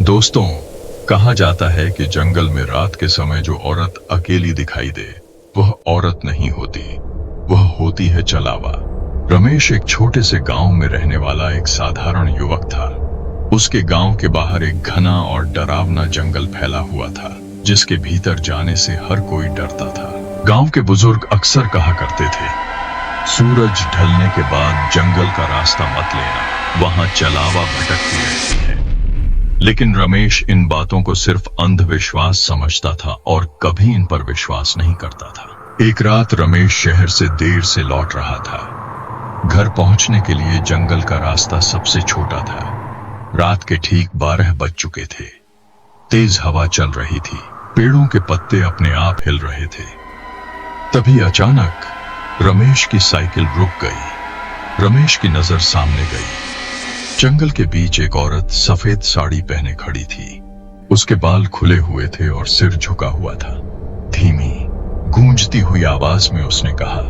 दोस्तों, कहा जाता है कि जंगल में रात के समय जो औरत अकेली दिखाई दे वह औरत नहीं होती, वह होती है चलावा। रमेश एक छोटे से गांव में रहने वाला एक साधारण युवक था। उसके गांव के बाहर एक घना और डरावना जंगल फैला हुआ था, जिसके भीतर जाने से हर कोई डरता था। गांव के बुजुर्ग अक्सर कहा करते थे, सूरज ढलने के बाद जंगल का रास्ता मत लेना, वहां चलावा भटकती रहती है। लेकिन रमेश इन बातों को सिर्फ अंधविश्वास समझता था और कभी इन पर विश्वास नहीं करता था। एक रात रमेश शहर से देर से लौट रहा था। घर पहुंचने के लिए जंगल का रास्ता सबसे छोटा था। रात के ठीक 12 बज चुके थे। तेज हवा चल रही थी, पेड़ों के पत्ते अपने आप हिल रहे थे। तभी अचानक रमेश की साइकिल रुक गई। रमेश की नजर सामने गई। जंगल के बीच एक औरत सफेद साड़ी पहने खड़ी थी। उसके बाल खुले हुए थे और सिर झुका हुआ था। धीमी गूंजती हुई आवाज में उसने कहा,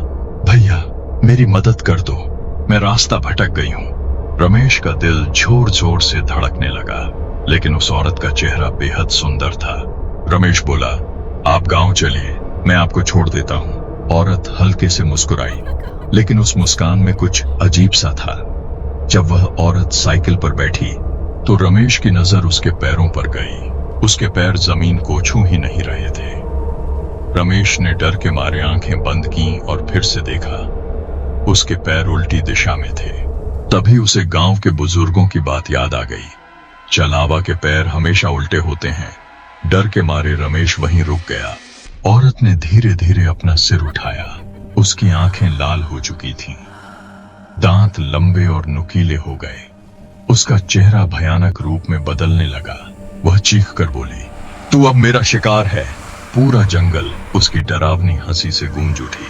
भैया मेरी मदद कर दो, मैं रास्ता भटक गई हूं। रमेश का दिल जोर जोर से धड़कने लगा, लेकिन उस औरत का चेहरा बेहद सुंदर था। रमेश बोला, आप गांव चलिए, मैं आपको छोड़ देता हूं। औरत हल्के से मुस्कुराई, लेकिन उस मुस्कान में कुछ अजीब सा था। जब वह औरत साइकिल पर बैठी तो रमेश की नजर उसके पैरों पर गई। उसके पैर जमीन को छू ही नहीं रहे थे। रमेश ने डर के मारे आंखें बंद की और फिर से देखा। उसके पैर उल्टी दिशा में थे। तभी उसे गांव के बुजुर्गों की बात याद आ गई, चलावा के पैर हमेशा उल्टे होते हैं। डर के मारे रमेश वहीं रुक गया। औरत ने धीरे धीरे अपना सिर उठाया। उसकी आंखें लाल हो चुकी थीं। दांत लंबे और नुकीले हो गए। उसका चेहरा भयानक रूप में बदलने लगा। वह चीख कर बोली, तू अब मेरा शिकार है। पूरा जंगल उसकी डरावनी हंसी से गूंज उठी।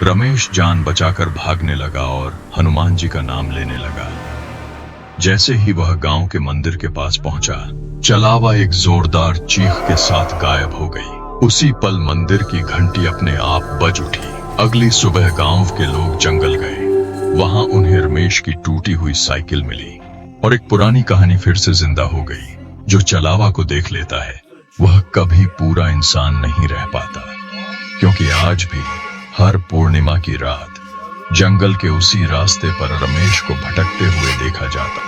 रमेश जान बचाकर भागने लगा और हनुमान जी का नाम लेने लगा। जैसे ही वह गांव के मंदिर के पास पहुंचा, चलावा एक जोरदार चीख के साथ गायब हो गई। उसी पल मंदिर की घंटी अपने आप बज उठी। अगली सुबह गांव के लोग जंगल गए। वहां उन्हें रमेश की टूटी हुई साइकिल मिली और एक पुरानी कहानी फिर से जिंदा हो गई। जो चलावा को देख लेता है वह कभी पूरा इंसान नहीं रह पाता, क्योंकि आज भी हर पूर्णिमा की रात जंगल के उसी रास्ते पर रमेश को भटकते हुए देखा जाता।